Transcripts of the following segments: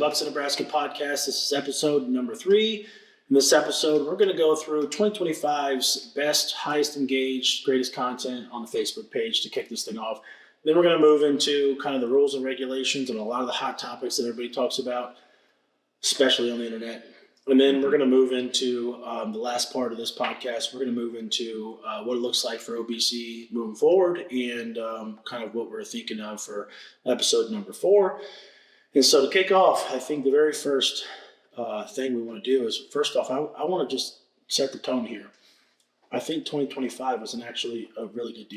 Bucks of Nebraska podcast. This is episode number 3. In this episode, we're going to go through 2025's best, highest engaged, greatest content on the Facebook page to kick this thing off. Then we're going to move into kind of the rules and regulations and a lot of the hot topics that everybody talks about, especially on the internet. And then we're going to move into the last part of this podcast. We're going to move into what it looks like for OBC moving forward and kind of what we're thinking of for episode number 4. And so to kick off, I think the very first thing we want to do is, first off, I want to just set the tone here. I think 2025 was actually a really good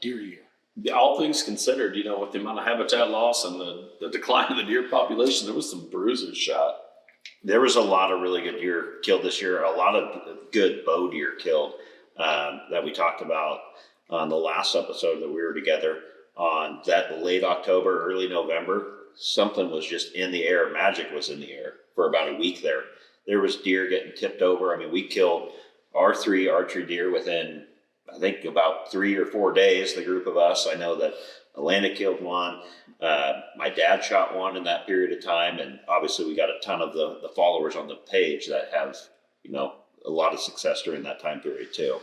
deer year. All things considered, with the amount of habitat loss and the decline of the deer population, there was some bruisers shot. There was a lot of really good deer killed this year, a lot of good bow deer killed that we talked about on the last episode that we were together on that late October, early November. Something was just in the air. Magic was in the air for about a week there. There was deer getting tipped over. I mean, we killed our 3 archery deer within, I think, about 3 or 4 days, the group of us. I know that Atlanta killed one. My dad shot one in that period of time. And obviously we got a ton of the followers on the page that have, a lot of success during that time period too.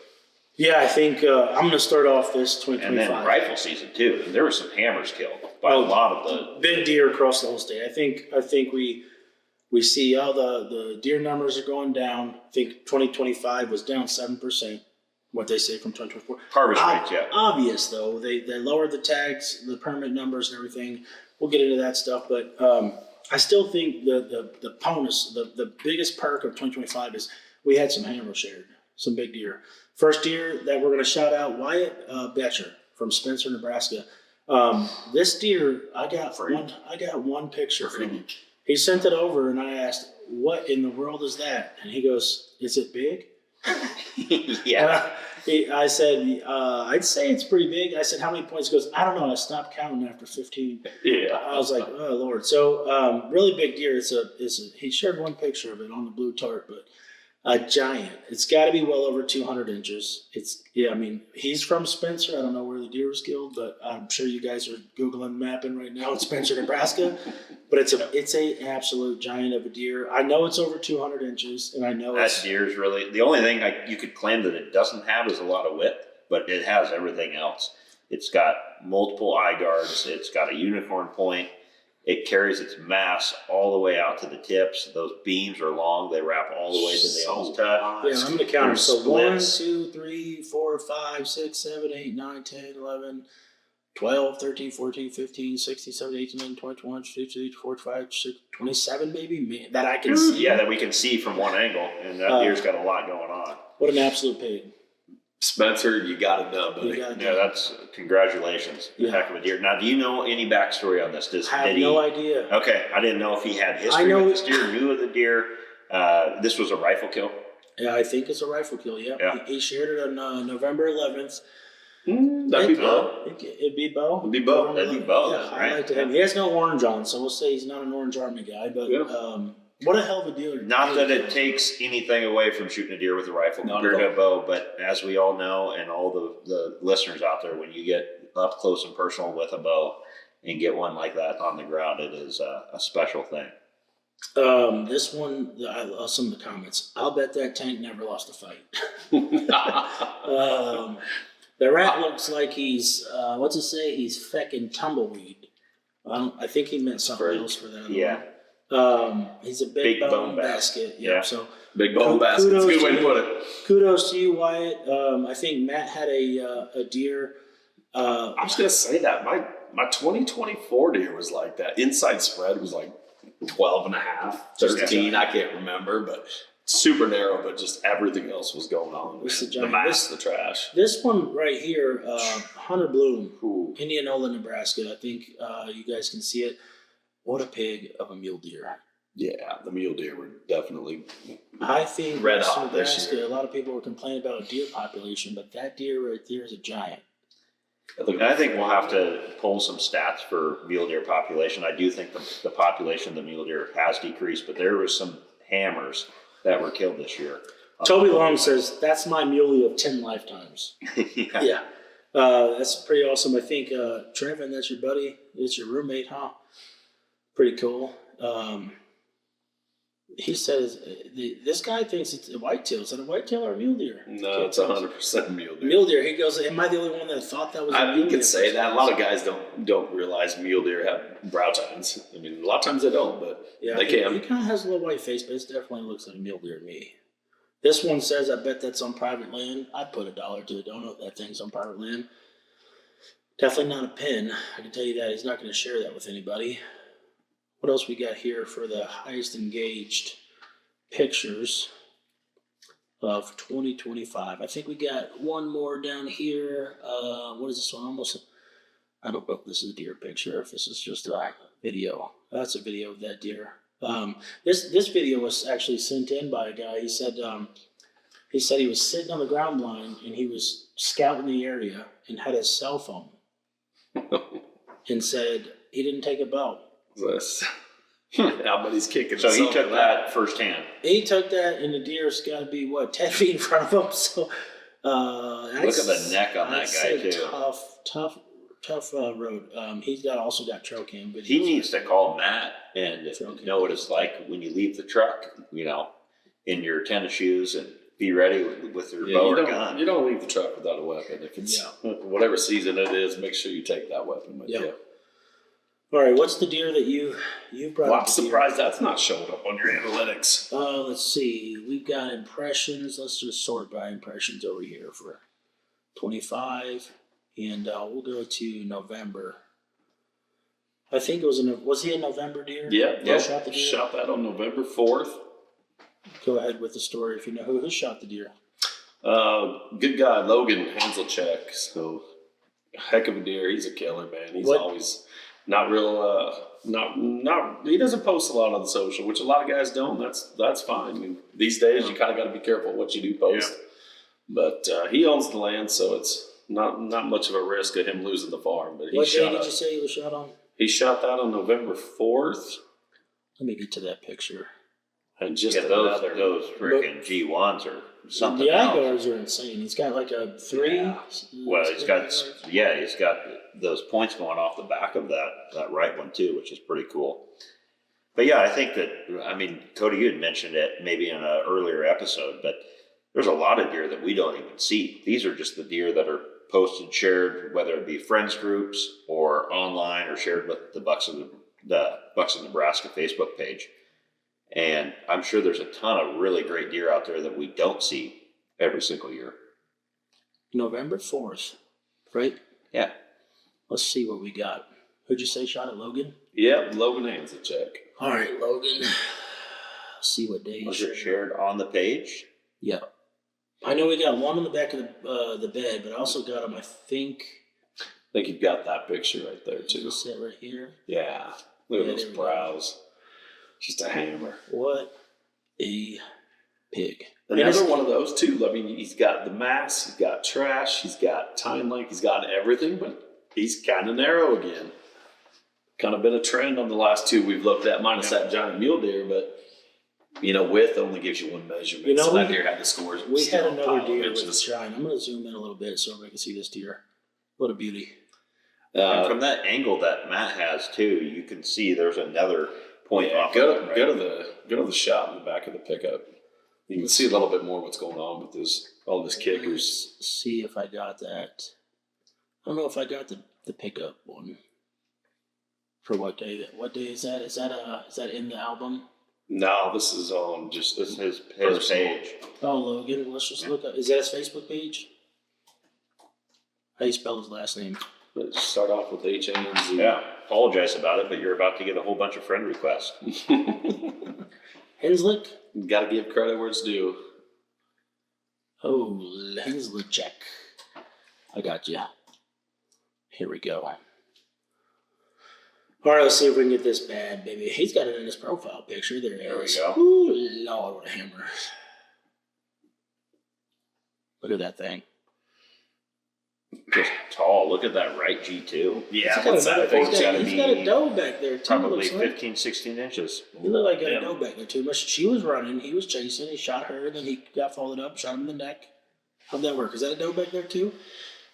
Yeah, I think I'm going to start off this 2025. And then rifle season too. And there were some hammers killed by a lot of the big deer across the whole state. I think we see the deer numbers are going down. I think 2025 was down 7%. What they say from 2024. Harvest rates, yeah. Obvious, though. They lowered the tags, the permit numbers and everything. We'll get into that stuff. But I still think the bonus, the biggest perk of 2025 is we had some hammer shared, some big deer. First deer that we're going to shout out, Wyatt Betcher from Spencer, Nebraska. This deer, I got one picture from him. He sent it over, and I asked, what in the world is that? And he goes, is it big? Yeah. I said, I'd say it's pretty big. I said, how many points? He goes, I don't know. I stopped counting after 15. Yeah. I was like, oh, Lord. So really big deer. He shared one picture of it on the blue tart, but a giant. It's got to be well over 200 inches. He's from Spencer. I don't know where the deer was killed, but I'm sure you guys are Googling mapping right now. It's Spencer, Nebraska. But it's a absolute giant of a deer. I know it's over 200 inches, and I know that deer's really the only thing you could claim that it doesn't have is a lot of width, but it has everything else. It's got multiple eye guards. It's got a unicorn point. It carries its mass all the way out to the tips. Those beams are long. They wrap all the way to the almost touch. Yeah, I'm going to count them. So 1, 2, 3, 4, 5, 6, 7, 8, 9, 10, 11, 12, 13, 14, 15, 16, 17, 18, 19, 20, 21, 22, 23, 24, 25, 26, 27 maybe, that I can see. Yeah, that we can see from one angle. And that deer's got a lot going on. What an absolute pig. Spencer, you got it done, buddy. Yeah, that's congratulations. Yeah. Heck of a deer. Now, do you know any backstory on this? I have no idea. Okay, I didn't know if he had history with this deer, knew of the deer. This was a rifle kill? Yeah, I think it's a rifle kill, yeah. He shared it on November 11th. That'd be Bo. It'd be Bo. That'd be Bo. Yeah, right? I like to him. He has no orange on, so we'll say he's not an Orange Army guy, but what a hell of a deer. Not that it takes anything away from shooting a deer with a rifle compared to a bow, but as we all know, and all the listeners out there, when you get up close and personal with a bow and get one like that on the ground, it is a special thing. This one, I love some of the comments. I'll bet that tank never lost a fight. The rat looks like he's, what's it say? He's fecking tumbleweed. I think he meant something else for that. Yeah. He's a big bone basket. Yeah. So big bone basket. That's a good way to put it. Kudos to you, Wyatt. I think Matt had a deer. I was going to say that. My 2024 deer was like that. Inside spread was like 12 and a half, 13. I can't remember, but super narrow, but just everything else was going on. The mass, the trash. This one right here, Hunter Bloom, Indianola, Nebraska. I think you guys can see it. What a pig of a mule deer. Yeah, the mule deer were definitely I think red hot this year. A lot of people were complaining about a deer population, but that deer right there is a giant. I think we'll have to pull some stats for mule deer population. I do think the population of the mule deer has decreased, but there was some hammers that were killed this year. Toby Long says, that's my muley of 10 lifetimes. Yeah. That's pretty awesome. I think, Trevin, that's your buddy. It's your roommate, huh? Pretty cool. He says this guy thinks it's a whitetail. Is that a whitetail or a mule deer? No, it's 100% mule deer. Mule deer. He goes, am I the only one that thought that was a mule deer? You can say that. A lot of guys don't realize mule deer have brow tines. I mean, a lot of times they don't, but they can. He kind of has a little white face, but it definitely looks like a mule deer to me. This one says, I bet that's on private land. I'd put $1 to it. Don't know if that thing's on private land. Definitely not a pin. I can tell you that. He's not going to share that with anybody. What else we got here for the highest engaged pictures of 2025? I think we got one more down here. What is this one? I don't know if this is a deer picture, if this is just a video. That's a video of that deer. This video was actually sent in by a guy. He said he was sitting on the ground blind and he was scouting the area and had his cell phone and said he didn't take a bow. How he's kicking. So he took that firsthand. He took that, and the deer's got to be 10 feet in front of him. So look at the neck on that guy too. Tough road. He's also got trail cam videos. He needs to call Matt and know what it's like when you leave the truck. In your tennis shoes and be ready with your bow or gun. You don't leave the truck without a weapon. If it's whatever season it is, make sure you take that weapon with you. All right, what's the deer that you brought? Well, I'm surprised that's not showing up on your analytics. Let's see. We've got impressions. Let's just sort by impressions over here for 25, and we'll go to November. I think it was he a November deer? Yeah. Shot the deer? Shot that on November 4th. Go ahead with the story if you know who shot the deer. Good guy, Logan Hanselcheck. So, heck of a deer. He's a killer, man. He's always not real. He doesn't post a lot on social, which a lot of guys don't. That's fine. I mean, these days, you kind of got to be careful what you do post. Yeah. But he owns the land, so it's not much of a risk of him losing the farm. But what day did you say he was shot on? He shot that on November 4th. Let me get to that picture. And just those freaking G1s are something else. The Igars are insane. He's got like a 3. Yeah. Well, he's got those points going off the back of that right one too, which is pretty cool. But yeah, I think Cody, you had mentioned it maybe in an earlier episode, but there's a lot of deer that we don't even see. These are just the deer that are posted, shared, whether it be friends groups or online or shared with the Bucks of Nebraska Facebook page. And I'm sure there's a ton of really great deer out there that we don't see every single year. November 4th, right? Yeah. Let's see what we got. Who'd you say shot at Logan? Yep, Logan Hanselcheck. All right, Logan. Let's see what day. Was it shared on the page? Yeah. I know we got one on the back of the bed, but I also got him, I think you've got that picture right there, too. Set right here. Yeah. Look at those brows. Just a hammer. What a pig. Another one of those, too. I mean, he's got the mass, he's got trash, he's got time length, he's got everything, but he's kind of narrow again. Kind of been a trend on the last two we've looked at, minus that giant mule deer, but, width only gives you one measurement. So that deer had the scores. We had another deer with a shine. I'm going to zoom in a little bit so everybody can see this deer. What a beauty. From that angle that Matt has, too, you can see there's another point off. Go to the shot in the back of the pickup. You can see a little bit more what's going on with all this kickers. Let's see if I got that. I don't know if I got the pickup one. For what day? What day is that? Is that in the album? No, this is on just his page. Oh, Logan. Let's just look up. Is that his Facebook page? How do you spell his last name? Let's start off with H-A-N-Z. Yeah, apologize about it, but you're about to get a whole bunch of friend requests. Henslick? Got to give credit where it's due. Oh, Henslick check. I got you. Here we go. All right, let's see if we can get this bad, baby. He's got it in his profile picture. There we go. Ooh, Lord, what a hammer. Look at that thing. Just tall. Look at that right G2. Yeah, what's that thing? He's got a doe back there, too. Probably 15, 16 inches. He looked like he got a doe back there, too. But she was running. He was chasing. He shot her. Then he got followed up, shot him in the neck. How'd that work? Is that a doe back there, too?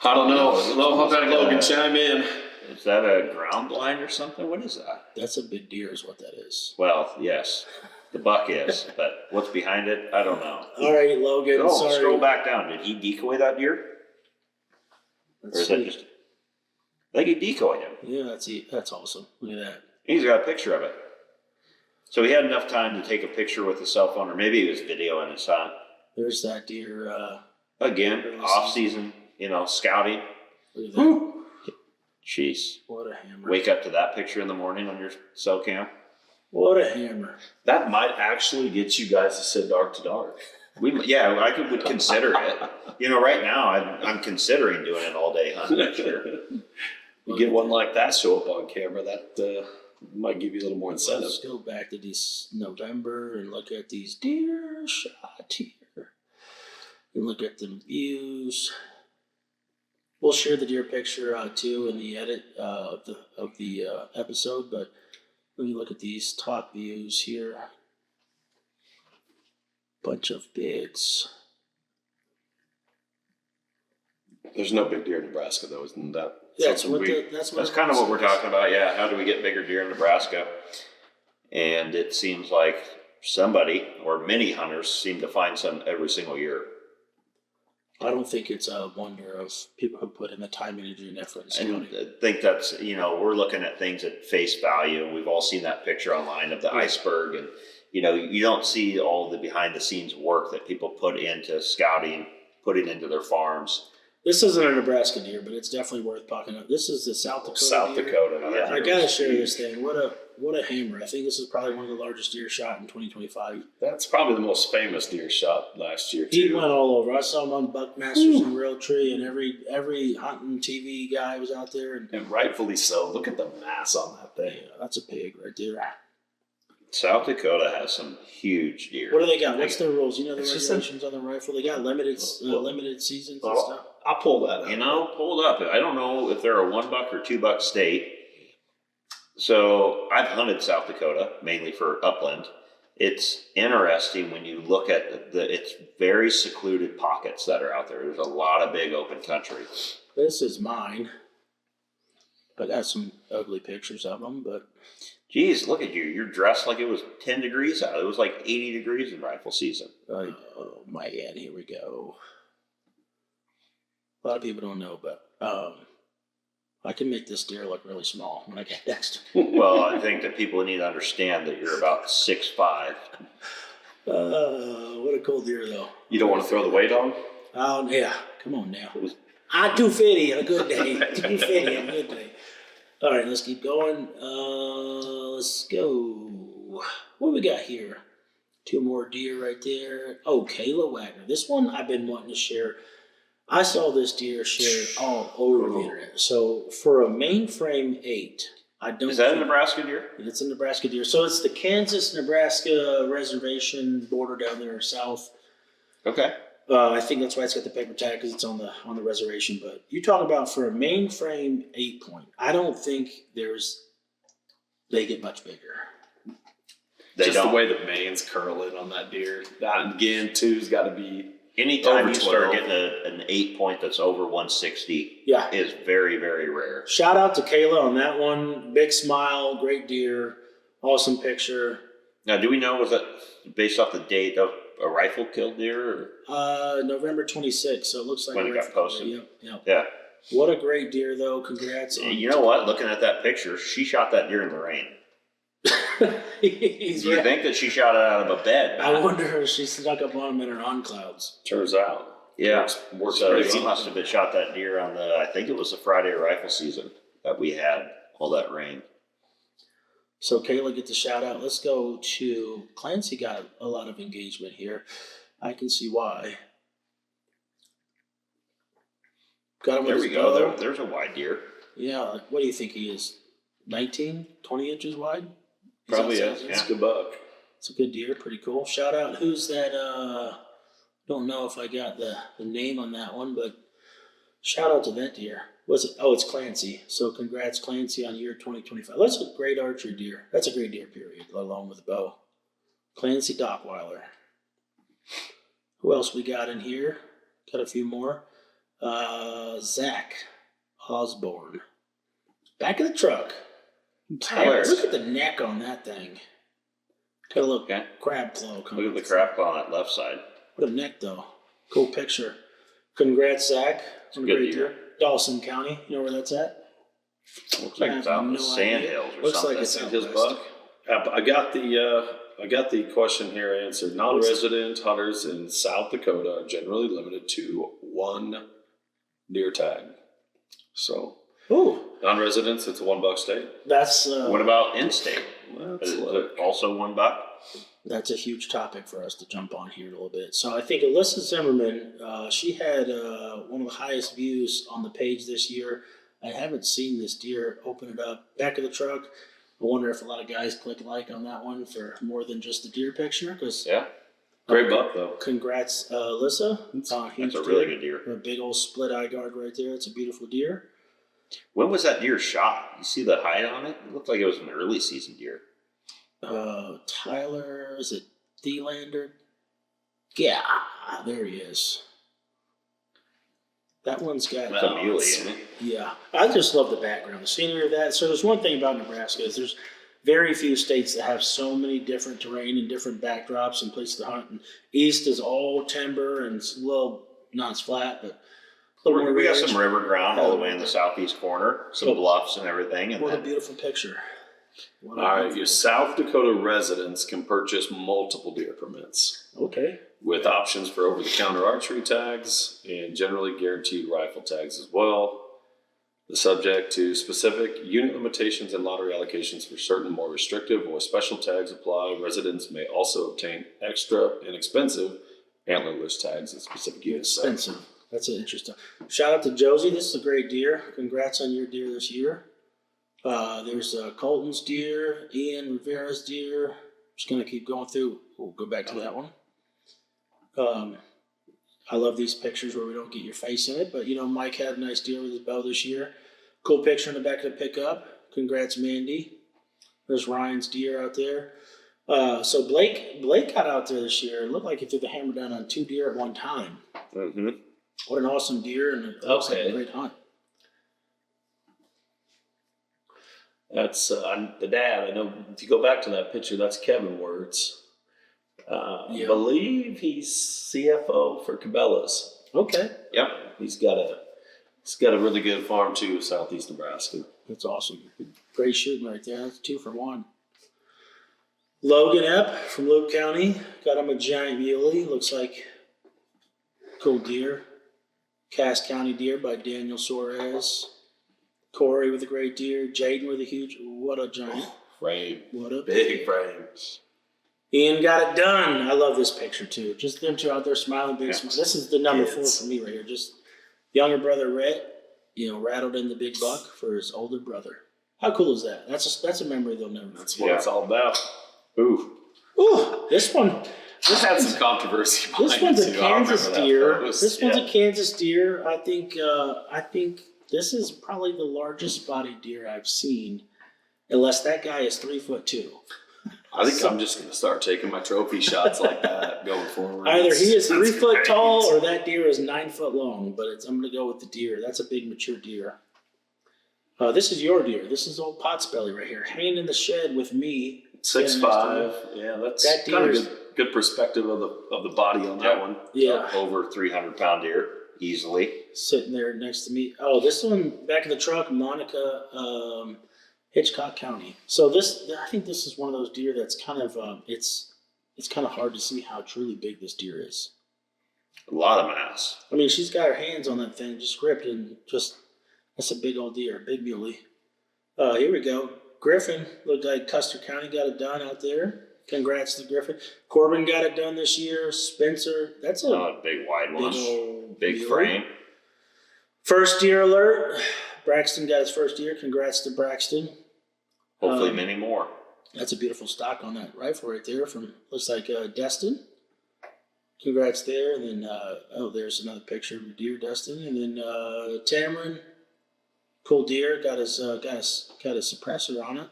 I don't know. I'll let Logan chime in. Is that a ground blind or something? What is that? That's a big deer, is what that is. Well, yes, the buck is, but what's behind it, I don't know. All right, Logan. Oh, sorry. scroll back down. Did he decoy that deer? Let's Or is see. that just? I think he decoyed him. Yeah, that's awesome. Look at that. He's got a picture of it. So he had enough time to take a picture with his cell phone, or maybe he was videoing his son. There's that deer. Again, off season, scouting. Look at that. Jeez. What a hammer. Wake up to that picture in the morning on your cell cam. What a hammer. That might actually get you guys to sit dark to dark. I would consider it. Right now I'm considering doing an all day hunt next year. You get one like that show up on camera, that might give you a little more incentive. Let's go back to this November and look at these deer shot here. And look at the views. We'll share the deer picture too in the edit of the episode, but let me look at these top views here. Bunch of bigs. There's no big deer in Nebraska, though, isn't that? That's That's kind of what we're talking about. Yeah, how do we get bigger deer in Nebraska? And it seems like somebody or many hunters seem to find some every single year. I don't think it's a wonder of people who put in the time, energy, and effort in scouting. I think that's, we're looking at things at face value, and we've all seen that picture online of the iceberg, and you don't see all the behind the scenes work that people put into scouting, putting into their farms. This isn't a Nebraska deer, but it's definitely worth talking about. This is the South Dakota deer. Yeah. I gotta share this thing. What a hammer! I think this is probably one of the largest deer shot in 2025. That's probably the most famous deer shot last year, He too. went all over. I saw him on Buckmasters and Realtree, and every hunting TV guy was out there. And rightfully so. Look at the mass on that thing. Yeah, that's a pig right there. South Dakota has some huge deer. What do they got? What's their rules? The It's just regulations on the rifle. They got limited seasons and stuff. I'll pull that up. Pull it up. I don't know if they're a $1 or $2 state. So I've hunted South Dakota mainly for upland. It's interesting when you look at it's very secluded pockets that are out there. There's a lot of big open country. This is mine. I got some ugly pictures of them, but Geez, look at you. You're dressed like it was 10 degrees out. It was like 80 degrees in rifle season. oh man, here we go. A lot of people don't know, but I can make this deer look really small when I get next. Well, I think that people need to understand that you're about 6'5". What a cool deer, though. You don't want to throw the weight on? Oh, yeah. Come on now. I'm 250 on a good day. 250 on a good day. All right, let's keep going. Let's go. What we got here? Two more deer right there. Oh, Kayla Wagner. This one I've been wanting to share. I saw this deer shared all over the internet. So for a mainframe 8, I don't. Is that a Nebraska deer? It's a Nebraska deer. So it's the Kansas-Nebraska reservation border down there south. Okay. I think that's why it's got the paper tag, because it's on the reservation. But you talk about for a mainframe 8-point. I don't think they get much bigger. The way the manes curl in on that deer. That again, two's got to be. Anytime over you start 12. getting an 8-point that's over 160 Yeah. is very, very rare. Shout out to Kayla on that one. Big smile, great deer, awesome picture. Now, do we know, was that based off the date of a rifle killed deer? Or? November 26th, so it looks like When it got posted. Yep. Yeah. What a great deer, though. Congrats. You know what? Looking at that picture, she shot that deer in the rain. He's You right. think that she shot it out of a bed? I wonder if she snuck up on him in her on clouds. Turns out. Yeah. Works So pretty she well. must have been shot that deer on I think it was the Friday rifle season that we had all that rain. So Kayla get the shout out. Let's go to Clancy. Got a lot of engagement here. I can see why. Got him with There we his go. bow. There's a wide deer. Yeah, what do you think he is? 19, 20 inches wide? Probably that is, size? yeah. It's a good buck. It's a good deer, pretty cool. Shout out, who's that? Don't know if I got the name on that one, but shout out to that deer. Was it? Oh, it's Clancy. So congrats, Clancy, on year 2025. That's a great archery deer. That's a great deer, period, let alone with a bow. Clancy Dockweiler. Who else we got in here? Got a few more. Zach Osborne. Back of the truck. Tyler. Look at the neck on that thing. Got a little Okay. crab claw coming. Look at the crab claw on that left side. What a neck, though. Cool picture. Congrats, Zach. It's a good deer. Dawson County. You know where that's at? Looks like it's out in the sand hills or Looks something. like it's That's out his west. buck. I got the question here answered. Non-resident hunters in South Dakota are generally limited to 1 deer tag. So Ooh, non-residents, it's a $1 state. that's What about in-state? Let's Is look. it also $1? that's a huge topic for us to jump on here a little bit. So I think Alyssa Zimmerman, she had one of the highest views on the page this year. I haven't seen this deer. Open it up. Back of the truck. I wonder if a lot of guys click like on that one for more than just the deer picture. Because Yeah. Great buck, though. congrats, Alyssa. That's Huge a really deer. good deer. A big old split eye guard right there. It's a beautiful deer. When was that deer shot? You see the hide on it? It looked like it was an early season deer. Tyler, is it Thelander? Yeah, there he is. That one's got. It's a muley, isn't it? Yeah, I just love the background, the scenery of that. So there's one thing about Nebraska is there's very few states that have so many different terrain and different backdrops and places to hunt. And East is all timber and it's a little not as flat, but a little more We got ridge. some river ground all the way in the southeast corner, some bluffs and everything. And What a then, beautiful picture. What a All right, beautiful- your South Dakota residents can purchase multiple deer permits Okay. with options for over-the-counter archery tags and generally guaranteed rifle tags as well. The subject to specific unit limitations and lottery allocations for certain more restrictive or special tags apply. Residents may also obtain extra and expensive antlerless tags at specific units. Expensive. That's interesting. Shout out to Josie. This is a great deer. Congrats on your deer this year. There's Colton's deer, Ian Rivera's deer. Just gonna keep going through. We'll go back to that one. I love these pictures where we don't get your face in it, but Mike had a nice deer with his bow this year. Cool picture in the back of the pickup. Congrats, Mandy. There's Ryan's deer out there. So Blake got out there this year. It looked like he threw the hammer down on 2 deer at one time. mm-hmm. What an awesome deer, and it looks like a great hunt. That's the dad. I know if you go back to that picture, that's Kevin Words. I believe he's CFO for Cabela's. Okay. Yep, he's got a really good farm too, southeast Nebraska. That's awesome. Great shooting right there. That's 2 for 1. Logan Epp from Loop County. Got him a giant muley. Looks like cool deer. Cass County deer by Daniel Suarez. Corey with a great deer. Jaden with a huge, what a giant. Frame. What a Big frame. Ian got it done. I love this picture too. Just them two out there smiling, big smile. This is the number 4 for me right here. Just younger brother Rhett, rattled in the big buck for his older brother. How cool is that? That's a memory they'll never forget. That's what it's all about. Ooh. Ooh, this one. This had some controversy. This one's a behind it, too. I Kansas remember that deer. photos. This one's a Kansas deer. I think this is probably the largest bodied deer I've seen, unless that guy is 3'2". I think I'm just going to start taking my trophy shots like that going forward. Either he is 3 foot great. tall or that deer is 9 foot long. But I'm going to go with the deer. That's a big mature deer. This is your deer. This is old Pottsbelly right here, hanging in the shed with me. 6'5". Yeah, that's That kind of deer's- good perspective of the body on that one. Yeah, Over 300-pound deer, easily. sitting there next to me. Oh, this one back in the truck, Monica, Hitchcock County. So I think this is one of those deer that's kind of it's kind of hard to see how truly big this deer is. A lot of mass. I mean, she's got her hands on that thing, just gripped, and that's a big old deer, big muley. Here we go. Griffin looked like Custer County got it done out there. Congrats to Griffin. Corbin got it done this year. Spencer, that's a Big wide one. old Big muley. frame. First deer alert. Braxton got his first deer. Congrats to Braxton. Hopefully many more. That's a beautiful stock on that rifle right there from, looks like Destin. Congrats there. And then, there's another picture of a deer, Destin. And then Tamarin, cool deer, got his suppressor on it.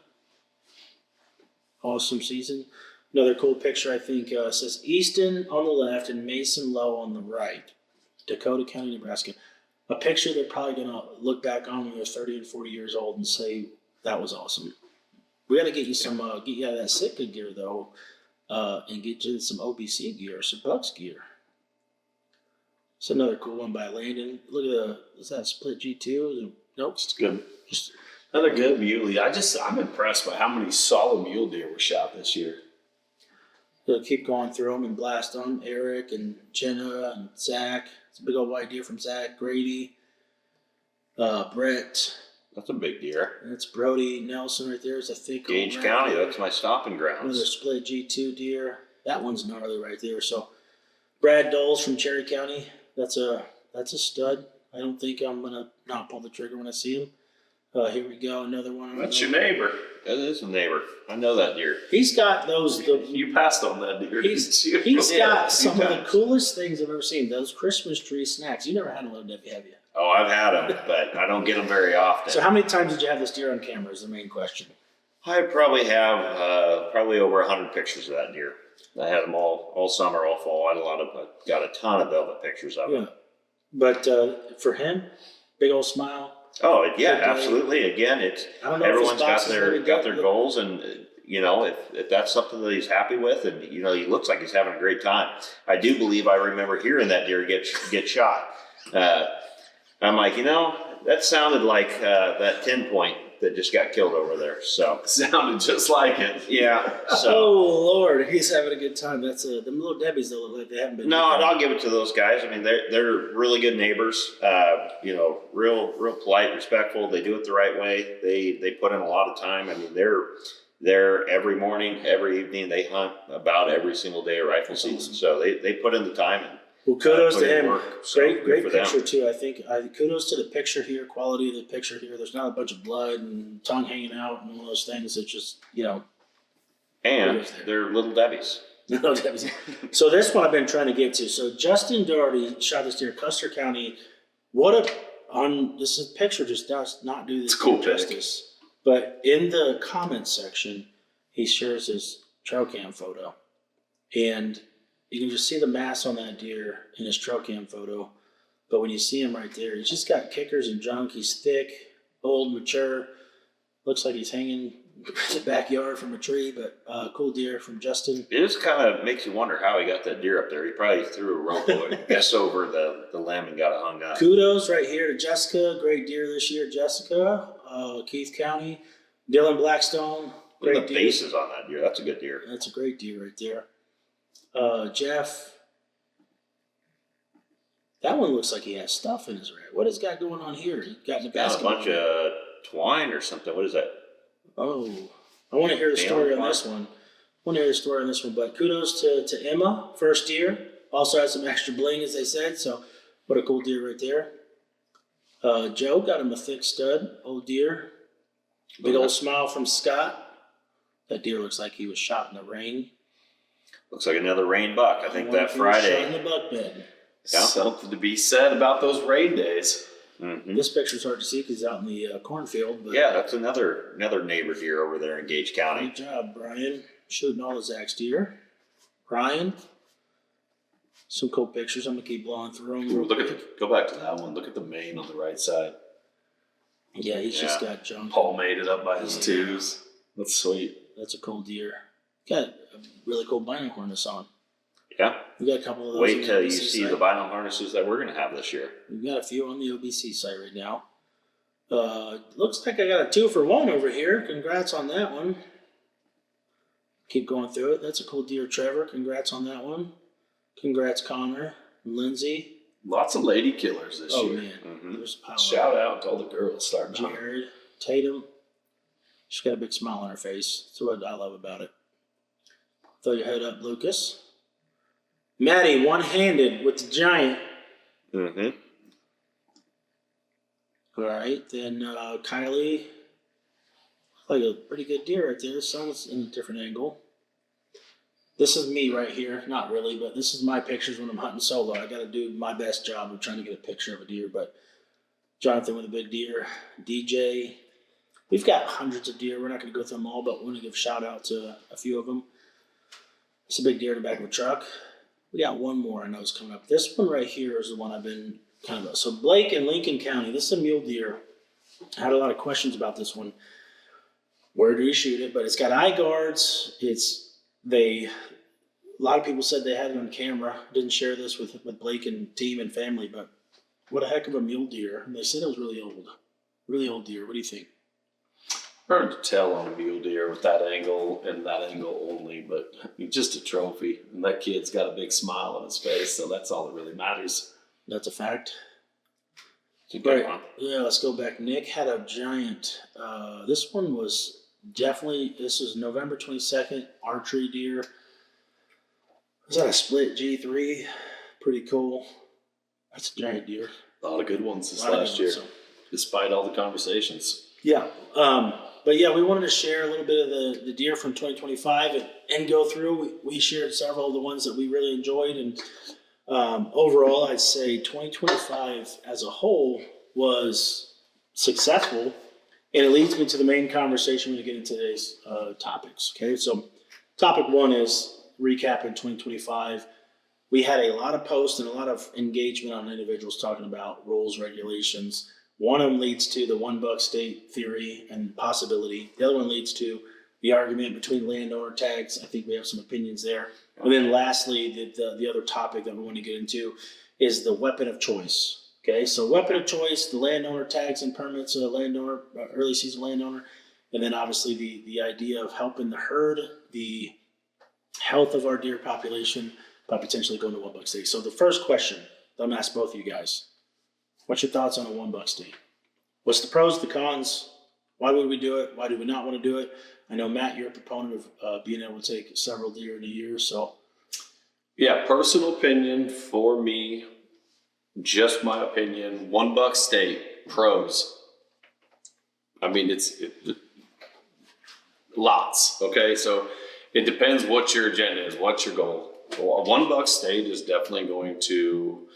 Awesome season. Another cool picture, I think, says Easton on the left and Mason Low on the right. Dakota County, Nebraska. a picture they're probably going to look back on when they're 30 and 40 years old and say, that was awesome. We got to get you some, get you out of that Sitka gear, though, and get you some OBC gear, some Bucks gear. It's another cool one by Landon. Look at is that a split G2? Nope. It's good. Just another good muley. I'm impressed by how many solid mule deer were shot this year. We'll keep going through them and blast them. Eric and Jenna and Zach. It's a big old white deer from Zach. Grady. Brett. That's a big deer. That's Brody Nelson right there. It's a thick Gage County, that's my stomping grounds. Another split G2 deer. That one's gnarly right there. So Brad Doles from Cherry County. That's a stud. I don't think I'm gonna not pull the trigger when I see him. Here we go, another one. That's your neighbor. That is a neighbor. I know that deer. He's got those. You passed on that deer. He's got some of the coolest things I've ever seen. Those Christmas tree snacks. You never had a low Debbie, have you? Oh, I've had them, but I don't get them very often. So how many times did you have this deer on camera is the main question. I probably have over 100 pictures of that deer. I had them all summer, all fall. I got a ton of velvet pictures of him. But for him, big old smile. Oh yeah, absolutely. Again, everyone's got their goals, and if that's something that he's happy with, and he looks like he's having a great time. I do believe I remember hearing that deer get shot. I'm like, that sounded like that 10-point that just got killed over there. So sounded just like it. Yeah. So. Oh Lord, he's having a good time. That's them little Debbies. They look like they haven't been. No, and I'll give it to those guys. I mean, they're really good neighbors. Real polite, respectful. They do it the right way. They put in a lot of time. I mean, they're every morning, every evening. They hunt about every single day of rifle season. So they put in the time. And well, kudos to him. Great for picture them. too. I think kudos to the picture here, quality of the picture here. There's not a bunch of blood and tongue hanging out and one of those things that just And they're little Debbies. No, so this one I've been trying to get to. So Justin Doherty shot this deer, Custer County. This picture just does not do this cool justice. But in the comments section, he shares his trail cam photo, and you can just see the mass on that deer in his trail cam photo. But when you see him right there, he's just got kickers and junk. He's thick, old, mature. Looks like he's hanging in the backyard from a tree, but cool deer from Justin. It just kind of makes you wonder how he got that deer up there. He probably threw a rope and guess over the limb and got it hung up. Kudos right here to Jessica. Great deer this year, Jessica. Keith County. Dylan Blackstone. Look at the faces on that deer. That's a good deer. That's a great deer right there. Jeff. That one looks like he has stuff in his rear. What has got going on here? He got Nebraska. Got a bunch of twine or something. What is that? Oh, I want to hear the story on this one. But kudos to Emma, first deer. Also had some extra bling, as they said. So, what a cool deer right there. Joe got him a thick stud, old deer. Big old smile from Scott. That deer looks like he was shot in the rain. Looks like another rain buck. I think that Friday. Shot in the buck bed. Yeah. Something to be said about those rain days. Mm-hmm. This picture's hard to see because he's out in the cornfield. But yeah, that's another neighbor deer over there in Gage County. Good job, Brian. Shooting all of Zach's deer. Ryan. Some cool pictures. I'm going to keep blowing through them. Go back to that one. Look at the mane on the right side. Yeah, he's just got junk. Paul made it up by his twos. That's sweet. That's a cool deer. Got a really cool vinyl harness on. Yeah. We got a couple of those. Wait till you see the vinyl harnesses that we're going to have this year. We've got a few on the OBC site right now. Looks like I got a 2-for-1 over here. Congrats on that one. Keep going through it. That's a cool deer, Trevor. Congrats on that one. Congrats, Connor and Lindsay. Lots of lady killers this year. Oh, man. Mm-hmm. There's a pile Shout out to all the girls starting to hunt. Jared, Tatum. She's got a big smile on her face. That's what I love about it. Throw your head up, Lucas. Maddie, one-handed with the giant. Mm-hmm. All right, then Kylie. Like a pretty good deer right there. Sun's in a different angle. This is me right here. Not really, but this is my pictures when I'm hunting solo. I got to do my best job of trying to get a picture of a deer. But Jonathan with a big deer. DJ. We've got hundreds of deer. We're not going to go through them all, but we're going to give a shout out to a few of them. It's a big deer in the back of a truck. We got one more I know is coming up. This one right here is the one I've been So Blake in Lincoln County, this is a mule deer. I had a lot of questions about this one. Where do you shoot it? But it's got eye guards. A lot of people said they had it on camera. Didn't share this with Blake and team and family, but what a heck of a mule deer. And they said it was really old deer. What do you think? Hard to tell on a mule deer with that angle and that angle only, but just a trophy. And that kid's got a big smile on his face, so that's all that really matters. That's a fact. It's a good one. Yeah, let's go back. Nick had a giant. This one was this is November 22nd, archery deer. Was that a split G3? Pretty cool. That's a giant deer. A lot of good ones this last year, despite all the conversations. Yeah. But yeah, we wanted to share a little bit of the deer from 2025 and go through. We shared several of the ones that we really enjoyed. And overall, I'd say 2025 as a whole was successful. And it leads me to the main conversation we're going to get into today's topics. Okay, so topic one is recapping 2025. We had a lot of posts and a lot of engagement on individuals talking about rules, regulations. One of them leads to the one buck state theory and possibility. The other one leads to the argument between landowner tags. I think we have some opinions there. And then lastly, the other topic that we want to get into is the weapon of choice. Okay, so weapon of choice, the landowner tags and permits, landowner, early season landowner, and then obviously the idea of helping the herd, the health of our deer population by potentially going to one buck state. So the first question that I'm going to ask both of you guys, what's your thoughts on a one buck state? What's the pros, the cons? Why would we do it? Why do we not want to do it? I know, Matt, you're a proponent of being able to take several deer in a year. So, yeah, personal opinion for me, just my opinion. One buck state, pros. I mean, it's lots. Okay, so it depends what your agenda is, what's your goal. Well, a one buck state is definitely going to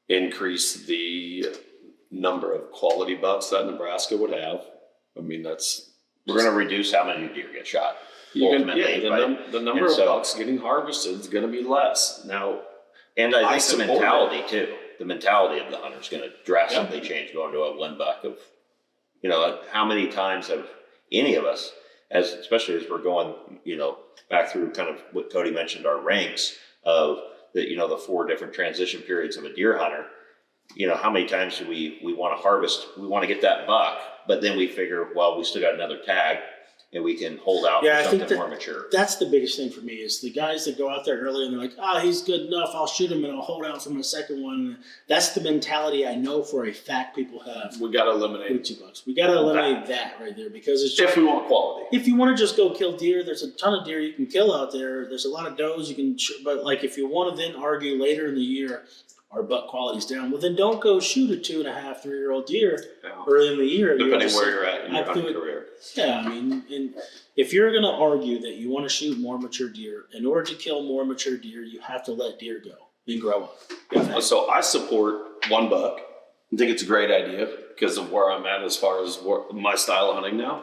increase the number of quality bucks that Nebraska would have. I mean, we're going to reduce how many deer get shot. The number of bucks getting harvested is going to be less. Now, and I think the mentality too. The mentality of the hunter is going to drastically change going to a one buck of, how many times have any of us, especially as we're going, back through kind of what Cody mentioned, our ranks of the 4 different transition periods of a deer hunter. How many times do we want to harvest? We want to get that buck, but then we figure, well, we still got another tag and we can hold out for something more mature. That's the biggest thing for me is the guys that go out there early and they're like, he's good enough. I'll shoot him and I'll hold out for my second one. That's the mentality I know for a fact people have. We got to eliminate $2. We got to eliminate that right there because it's just, if we want quality. If you want to just go kill deer, there's a ton of deer you can kill out there. There's a lot of does you can, but like if you want to then argue later in the year, our buck quality's down. Well, then don't go shoot a 2.5, 3-year-old deer early in the year. Depending where you're at in your hunting career. Yeah, I mean, and if you're going to argue that you want to shoot more mature deer, in order to kill more mature deer, you have to let deer go and grow up. Yeah. So I support one buck. I think it's a great idea because of where I'm at as far as my style of hunting now.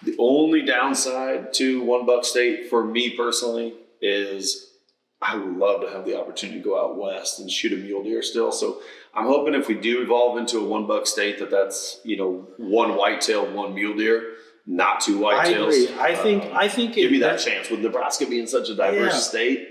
The only downside to one buck state for me personally is I would love to have the opportunity to go out west and shoot a mule deer still. So I'm hoping if we do evolve into a one buck state that's, one whitetail, one mule deer, not 2 whitetails. I agree. I think give me that chance with Nebraska being such a diverse state.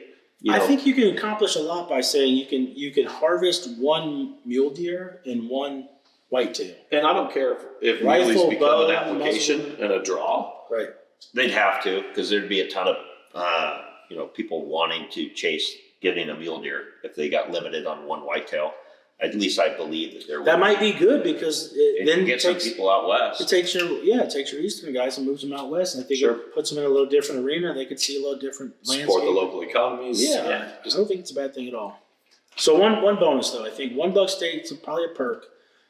I think you can accomplish a lot by saying you can harvest 1 mule deer and 1 whitetail. And I don't care if muleys become an application and a draw. Right. They'd have to, because there'd be a ton of people wanting to chase getting a mule deer if they got limited on 1 whitetail. At least I believe that there would. That might be good because it then gets some people out west. It takes your eastern guys and moves them out west, and I think it puts them in a little different arena. They could see a little different landscape. Support the local economies. Yeah, I don't think it's a bad thing at all. So one bonus though, I think one buck state's probably a perk.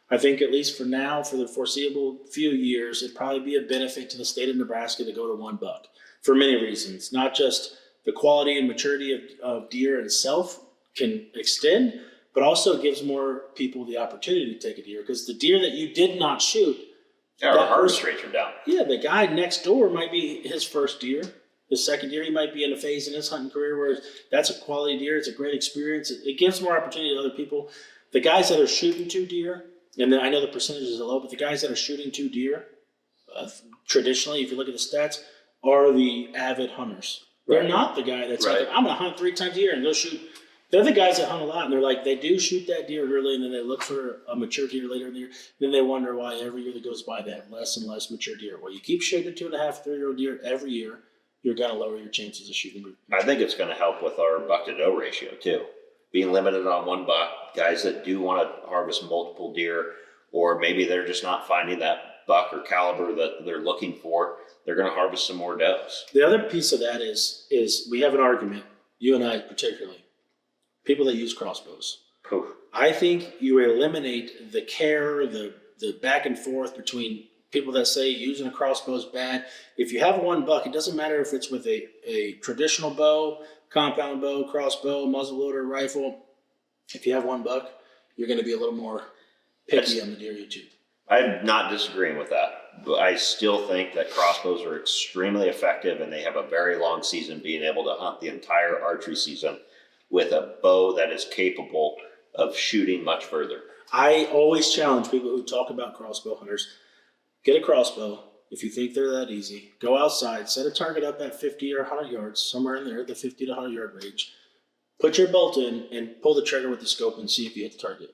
I think at least for now, for the foreseeable few years, it'd probably be a benefit to the state of Nebraska to go to 1 buck for many reasons. Not just the quality and maturity of deer itself can extend, but also gives more people the opportunity to take a deer. Because the deer that you did not shoot, our harvest rates are down. Yeah, the guy next door might be his first deer. His second deer, he might be in a phase in his hunting career where that's a quality deer. It's a great experience. It gives more opportunity to other people. The guys that are shooting 2 deer, and then I know the percentages are low, but the guys that are shooting 2 deer, traditionally, if you look at the stats, are the avid hunters. They're not the guy that's like, I'm going to hunt 3 times a year and go shoot. They're the guys that hunt a lot, and they're like, they do shoot that deer early, and then they look for a mature deer later in the year. Then they wonder why every year that goes by, they have less and less mature deer. Well, you keep shooting 2.5, 3-year-old deer every year, you're going to lower your chances of shooting deer. I think it's going to help with our buck to doe ratio too. Being limited on 1 buck, guys that do want to harvest multiple deer, or maybe they're just not finding that buck or caliber that they're looking for, they're going to harvest some more does. The other piece of that is we have an argument, you and I particularly, people that use crossbows. Oof. I think you eliminate the care, the back and forth between people that say using a crossbow is bad. If you have 1 buck, it doesn't matter if it's with a traditional bow, compound bow, crossbow, muzzleloader, rifle. If you have 1 buck, you're going to be a little more picky on the deer you shoot. I'm not disagreeing with that, but I still think that crossbows are extremely effective, and they have a very long season, being able to hunt the entire archery season with a bow that is capable of shooting much further. I always challenge people who talk about crossbow hunters, get a crossbow. If you think they're that easy, go outside, set a target up at 50 or 100 yards, somewhere in there, the 50 to 100 yard range. Put your bolt in and pull the trigger with the scope and see if you hit the target.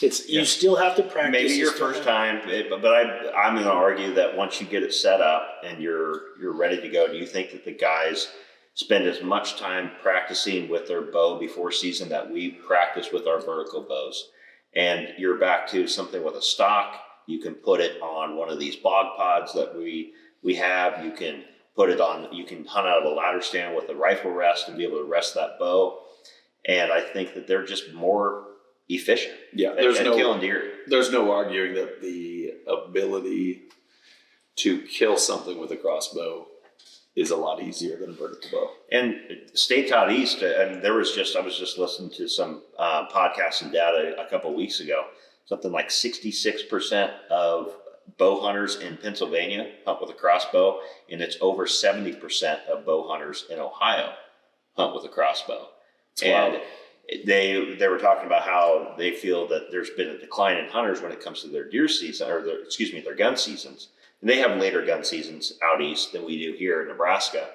You still have to practice. Maybe your first time, but I'm going to argue that once you get it set up and you're ready to go, do you think that the guys spend as much time practicing with their bow before season that we practice with our vertical bows? And you're back to something with a stock. You can put it on one of these bog pods that we have. You can put it on, you can hunt out of a ladder stand with a rifle rest and be able to rest that bow. And I think that they're just more efficient. Yeah, at killing deer. There's no arguing that the ability to kill something with a crossbow is a lot easier than a vertical bow. And states out east, and I was just listening to some podcasts and data a couple of weeks ago. Something like 66% of bow hunters in Pennsylvania hunt with a crossbow, and it's over 70% of bow hunters in Ohio hunt with a crossbow. And they were talking about how they feel that there's been a decline in hunters when it comes to their deer season, or their gun seasons. And they have later gun seasons out east than we do here in Nebraska.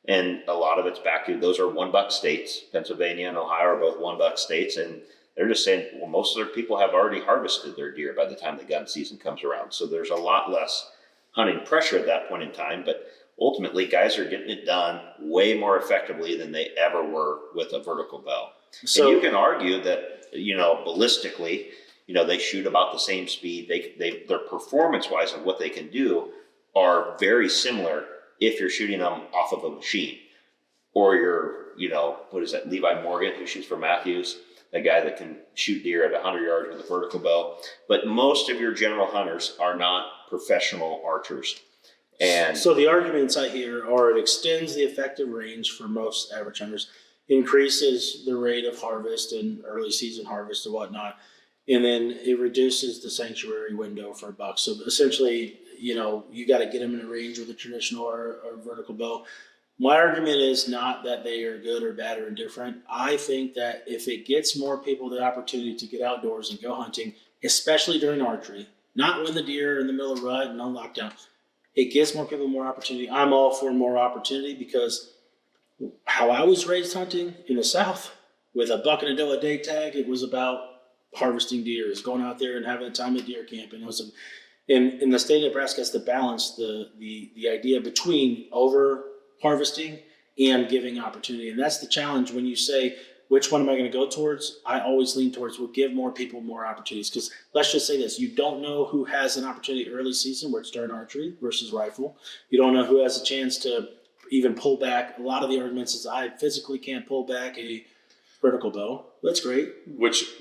And a lot of it's back to, those are 1 buck states. Pennsylvania and Ohio are both 1 buck states. And they're just saying, well, most of their people have already harvested their deer by the time the gun season comes around. So there's a lot less hunting pressure at that point in time. But ultimately, guys are getting it done way more effectively than they ever were with a vertical bow. So and you can argue that, ballistically, they shoot about the same speed. Their performance-wise of what they can do are very similar if you're shooting them off of a machine. Or you're, Levi Morgan, who shoots for Matthews, a guy that can shoot deer at 100 yards with a vertical bow. But most of your general hunters are not professional archers. And so the arguments I hear are it extends the effective range for most average hunters, increases the rate of harvest and early season harvest and whatnot, and then it reduces the sanctuary window for a buck. So essentially, you got to get them in a range with a traditional or vertical bow. My argument is not that they are good or bad or indifferent. I think that if it gets more people the opportunity to get outdoors and go hunting, especially during archery, not when the deer are in the middle of the rut and on lockdown, it gives more people more opportunity. I'm all for more opportunity because how I was raised hunting in the South with a buck and a doe a day tag, it was about harvesting deer, is going out there and having a time at deer camp. And it was in the state of Nebraska, it's to balance the idea between over harvesting and giving opportunity. And that's the challenge when you say, which one am I going to go towards? I always lean towards, we'll give more people more opportunities. Because let's just say this, you don't know who has an opportunity early season where it's during archery versus rifle. You don't know who has a chance to even pull back. A lot of the arguments is I physically can't pull back a vertical bow. That's great.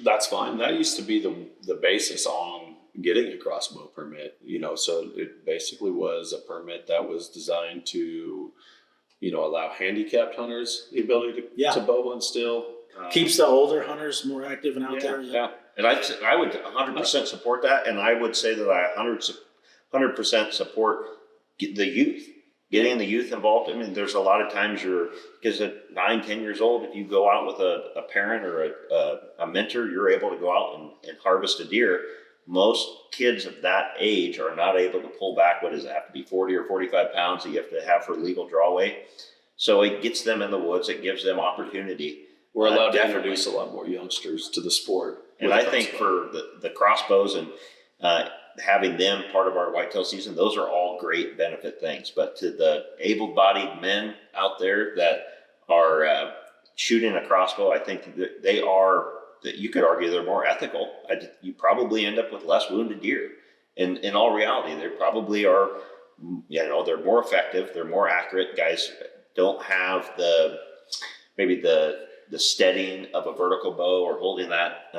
That's fine. That used to be the basis on getting a crossbow permit, so it basically was a permit that was designed to, allow handicapped hunters the ability to bow and still. Keeps the older hunters more active and out there. Yeah. And I would 100% support that. And I would say that I 100% support the youth getting the youth involved. I mean, there's a lot of times because at 9, 10 years old, if you go out with a parent or a mentor, you're able to go out and harvest a deer. Most kids of that age are not able to pull back. What does it have to be, 40 or 45 pounds that you have to have for legal draw weight? So it gets them in the woods. It gives them opportunity. We're allowed to introduce a lot more youngsters to the sport. And I think for the crossbows and having them part of our whitetail season, those are all great benefit things. But to the able-bodied men out there that are shooting a crossbow, I think that that you could argue they're more ethical. You probably end up with less wounded deer. In all reality, they probably are, they're more effective, they're more accurate. Guys don't have maybe the steadying of a vertical bow or holding that,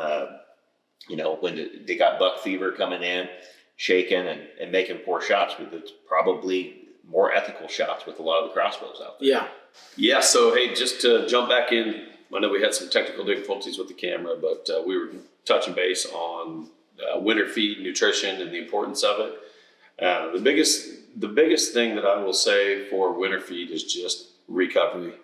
when they got buck fever coming in, shaking and making poor shots. But it's probably more ethical shots with a lot of the crossbows out there. Yeah. Yeah. So, hey, just to jump back in, I know we had some technical difficulties with the camera, but we were touching base on winter feed, nutrition, and the importance of it. The biggest thing that I will say for winter feed is just recovery.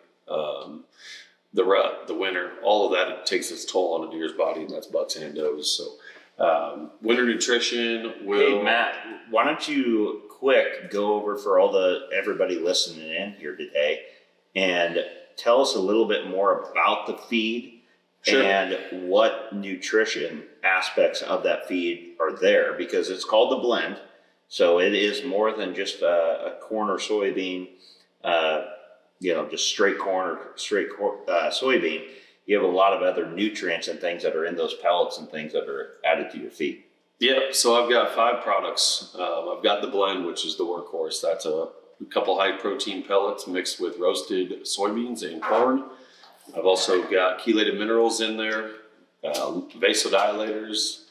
The rut, the winter, all of that, it takes its toll on a deer's body, and that's bucks and does. So winter nutrition will... Hey, Matt, why don't you go over for everybody listening in here today and tell us a little bit more about the feed. Sure. And what nutrition aspects of that feed are there, because it's called the blend. So it is more than just a corn or soybean, just straight corn or soybean. You have a lot of other nutrients and things that are in those pellets and things that are added to your feed. Yeah, so I've got 5 products. I've got the blend, which is the workhorse. That's a couple high protein pellets mixed with roasted soybeans and corn. I've also got chelated minerals in there, vasodilators.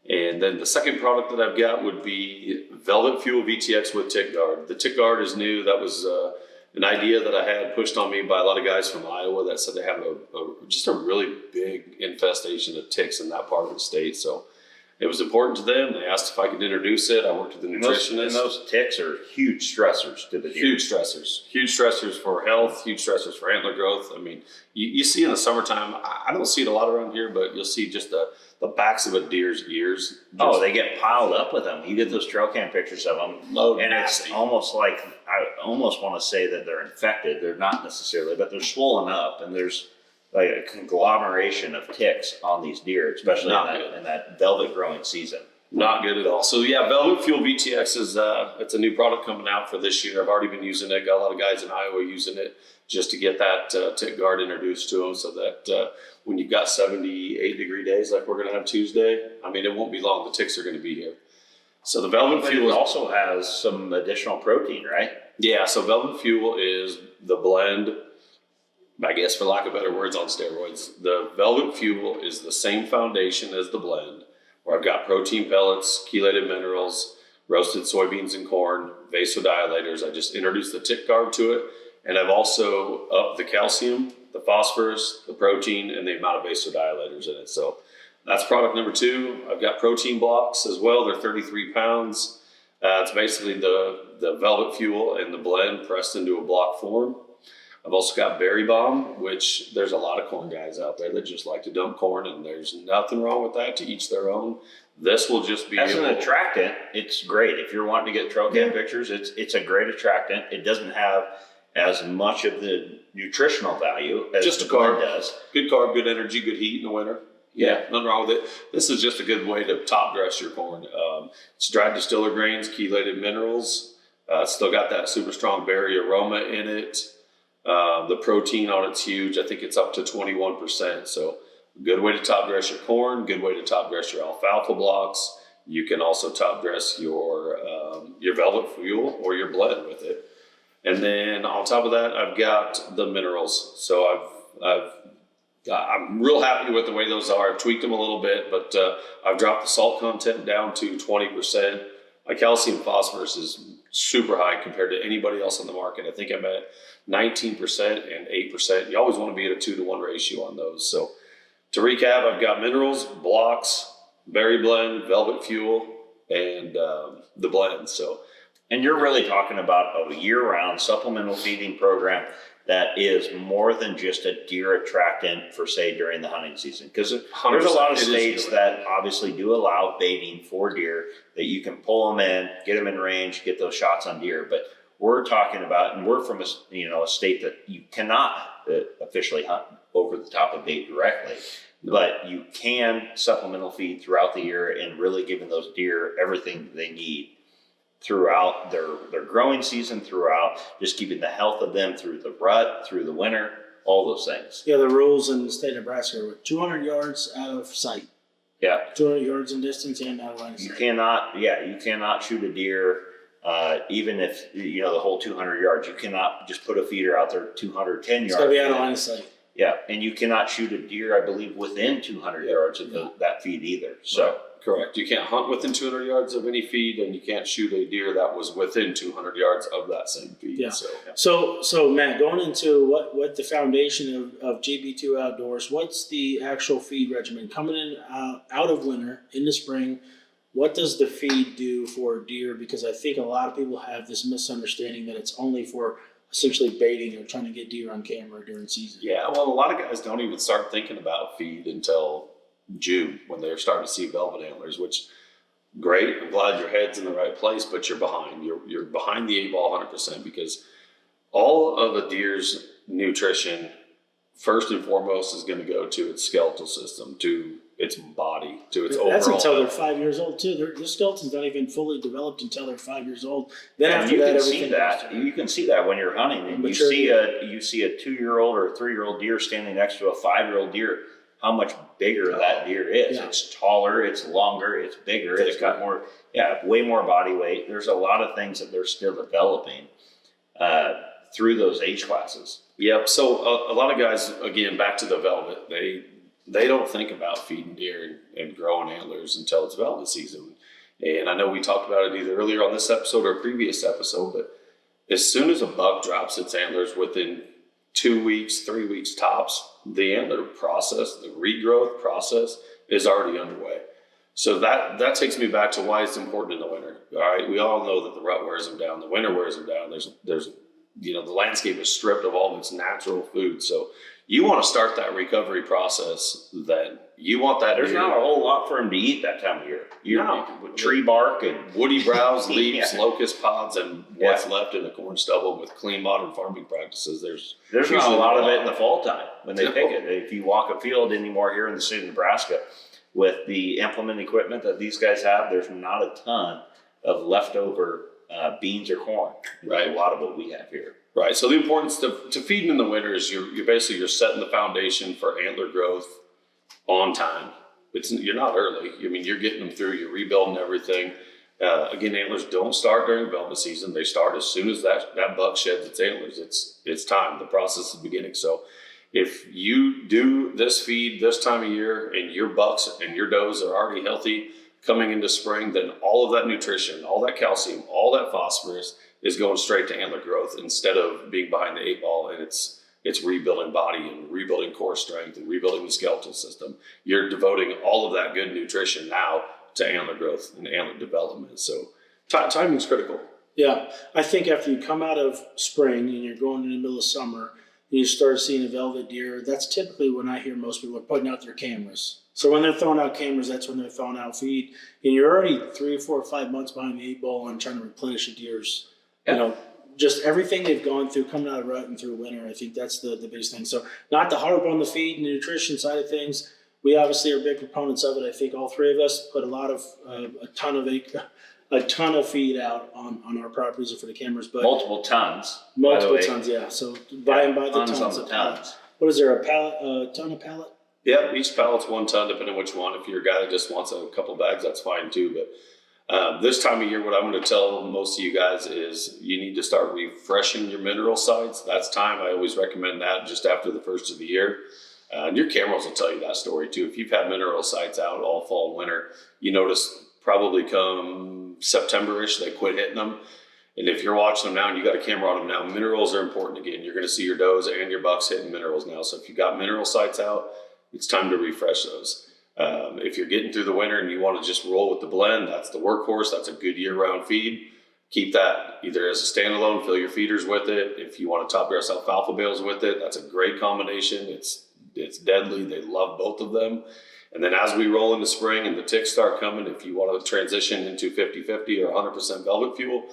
And then the second product that I've got would be Velvet Fuel VTX with Tick Guard. The Tick Guard is new. That was an idea that I had pushed on me by a lot of guys from Iowa that said they have just a really big infestation of ticks in that part of the state. So it was important to them. They asked if I could introduce it. I worked with the nutritionist. And those ticks are huge stressors to the deer. Huge stressors for health, huge stressors for antler growth. I mean, you see in the summertime, I don't see it a lot around here, but you'll see just the backs of a deer's ears. They get piled up with them. You get those trail cam pictures of them. And it's almost like, I almost want to say that they're infected. They're not necessarily, but they're swollen up, and there's like a conglomeration of ticks on these deer, especially in that velvet growing season. Not good at all. So yeah, Velvet Fuel VTX is it's a new product coming out for this year. I've already been using it. Got a lot of guys in Iowa using it just to get that tick guard introduced to them, so that when you've got 78-degree days like we're going to have Tuesday, I mean, it won't be long. The ticks are going to be here. So the Velvet Fuel also has some additional protein, right? Yeah. So Velvet Fuel is the blend, I guess, for lack of better words, on steroids. The Velvet Fuel is the same foundation as the blend, where I've got protein pellets, chelated minerals, roasted soybeans and corn, vasodilators. I just introduced the tick guard to it, and I've also upped the calcium, the phosphorus, the protein, and the amount of vasodilators in it. So that's product number 2. I've got protein blocks as well. They're 33 pounds. It's basically the Velvet Fuel and the blend pressed into a block form. I've also got Berry Bomb, which there's a lot of corn guys out there that just like to dump corn, and there's nothing wrong with that, to each their own. This will just be as an attractant. It's great if you're wanting to get trail cam pictures. It's a great attractant. It doesn't have as much of the nutritional value as just the a carb corn does. Good carb, good energy, good heat in the winter. Yeah, nothing wrong with it. This is just a good way to top dress your corn. It's dried distiller grains, chelated minerals. It's still got that super strong berry aroma in it. The protein on it's huge. I think it's up to 21%. So good way to top dress your corn, good way to top dress your alfalfa blocks. You can also top dress your Velvet Fuel or your blend with it. And then on top of that, I've got the minerals. So I'm real happy with the way those are. I've tweaked them a little bit, but I've dropped the salt content down to 20%. My calcium phosphorus is super high compared to anybody else on the market. I think I'm at 19% and 8%. You always want to be at a 2-to-1 ratio on those. So to recap, I've got minerals, blocks, berry blend, Velvet Fuel, and the blend. So And you're really talking about a year-round supplemental feeding program that is more than just a deer attractant for, say, during the hunting season. Because there's a lot of states that obviously do allow baiting for deer, that you can pull them in, get them in range, get those shots on deer. But we're talking about, and we're from a state that you cannot officially hunt over the top of bait directly. But you can supplemental feed throughout the year and really giving those deer everything they need throughout their growing season, throughout just keeping the health of them through the rut, through the winter, all those things. Yeah, the rules in the state of Nebraska are 200 yards out of sight. Yeah. 200 yards in distance and out of line of sight. You cannot shoot a deer, even if, the whole 200 yards. You cannot just put a feeder out there 210 yards. It's got to be out of line of sight. Yeah, and you cannot shoot a deer, I believe, within 200 yards of that feed either. So. Right. Correct. You can't hunt within 200 yards of any feed, and you can't shoot a deer that was within 200 yards of that same feed. Yeah. So Matt, going into what the foundation of GB2 Outdoors, what's the actual feed regimen coming in out of winter into spring? What does the feed do for deer? Because I think a lot of people have this misunderstanding that it's only for essentially baiting or trying to get deer on camera during season. Yeah. Well, a lot of guys don't even start thinking about feed until June, when they're starting to see velvet antlers, which great. I'm glad your head's in the right place, but you're behind. You're behind the 8-ball 100%, because all of a deer's nutrition, first and foremost, is going to go to its skeletal system, to its body, to its overall. That's until they're 5 years old too. Their skeleton's not even fully developed until they're 5 years old. Then after you that, can see that. You can see that when you're hunting, and you see a 2-year-old or a 3-year-old deer standing next to a 5-year-old deer. How much bigger that deer is. Yeah. It's taller, it's longer, it's bigger, it's got more, way more body weight. There's a lot of things that they're still developing through those age classes. Yep. So a lot of guys, again, back to the velvet, they don't think about feeding deer and growing antlers until it's velvet season. And I know we talked about it either earlier on this episode or a previous episode, but as soon as a buck drops its antlers within 2 weeks, 3 weeks tops, the antler process, the regrowth process, is already underway. So that takes me back to why it's important in the winter. All right, we all know that the rut wears them down, the winter wears them down. There's the landscape is stripped of all of its natural food. So you want to start that recovery process then. You want that. There's not a whole lot for them to eat that time of year. Tree bark and woody browse, leaves, locust pods, and what's left in the corn stubble with clean modern farming practices. There's not a lot of it in the fall time when they pick it. If you walk a field anymore here in the state of Nebraska, with the implement equipment that these guys have, there's not a ton of leftover beans or corn. Right, a lot of what we have here. Right. So the importance to feeding in the winter is you're setting the foundation for antler growth on time. You're not early. I mean, you're getting them through. You're rebuilding everything. Again, antlers don't start during velvet season. They start as soon as that buck sheds its antlers. It's time. The process is beginning. So if you do this feed this time of year and your bucks and your does are already healthy coming into spring, then all of that nutrition, all that calcium, all that phosphorus is going straight to antler growth instead of being behind the 8-ball, and it's rebuilding body and rebuilding core strength and rebuilding the skeletal system. You're devoting all of that good nutrition now to antler growth and antler development. So timing is critical. Yeah, I think after you come out of spring and you're going in the middle of summer and you start seeing a velvet deer, that's typically when I hear most people are putting out their cameras. So when they're throwing out cameras, that's when they're throwing out feed. And you're already 3 or 4 or 5 months behind the 8-ball on trying to replenish the deer's, just everything they've gone through coming out of rut and through winter. I think that's the biggest thing. So not to harp on the feed and the nutrition side of things, we obviously are big proponents of it. I think all three of us put a ton of feed out on our properties and for the cameras, but multiple tons. Yeah. So buy the tons of tons. What is there, a ton of pallet? Yeah, each pallet's 1 ton, depending on which one. If you're a guy that just wants a couple bags, that's fine too. But this time of year, what I'm going to tell most of you guys is you need to start refreshing your mineral sites. That's time. I always recommend that just after the first of the year. And your cameras will tell you that story too. If you've had mineral sites out all fall and winter, you notice probably come September-ish, they quit hitting them. And if you're watching them now and you got a camera on them now, minerals are important again. You're going to see your does and your bucks hitting minerals now. So if you got mineral sites out, it's time to refresh those. If you're getting through the winter and you want to just roll with the blend, that's the workhorse. That's a good year-round feed. keep that either as a standalone, fill your feeders with it. If you want to top yourself alfalfa bales with it, that's a great combination. It's deadly. They love both of them. And then as we roll into spring and the ticks start coming, if you want to transition into 50/50 or 100% velvet fuel,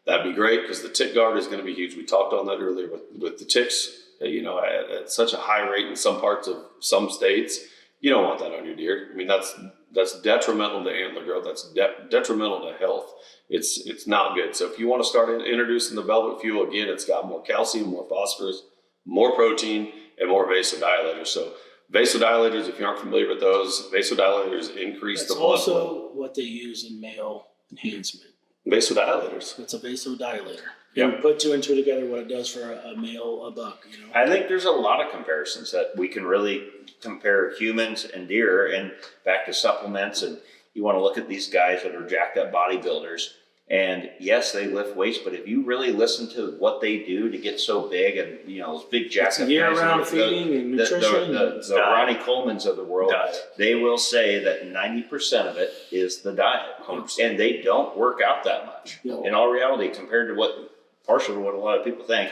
that'd be great, because the tick guard is going to be huge. We talked on that earlier with the ticks, at such a high rate in some parts of some states. You don't want that on your deer. I mean, that's detrimental to antler growth. That's detrimental to health. It's not good. So if you want to start introducing the velvet fuel, again, it's got more calcium, more phosphorus, more protein, and more vasodilators. So vasodilators, if you aren't familiar with those, vasodilators increase That's the blood flow. also what they use in male enhancement. Vasodilators. It's a vasodilator. Yep. And put two and two together, what it does for a male, a buck. I think there's a lot of comparisons that we can really compare humans and deer, and back to supplements. And you want to look at these guys that are jacked up bodybuilders, and yes, they lift weights, but if you really listen to what they do to get so big, and those big jacked It's up year-round guys, feeding and nutrition. the Ronnie Coleman's of the world, they will say that 90% of it is the diet, 100%. and they don't work out that much. No. In all reality, compared to partially what a lot of people think.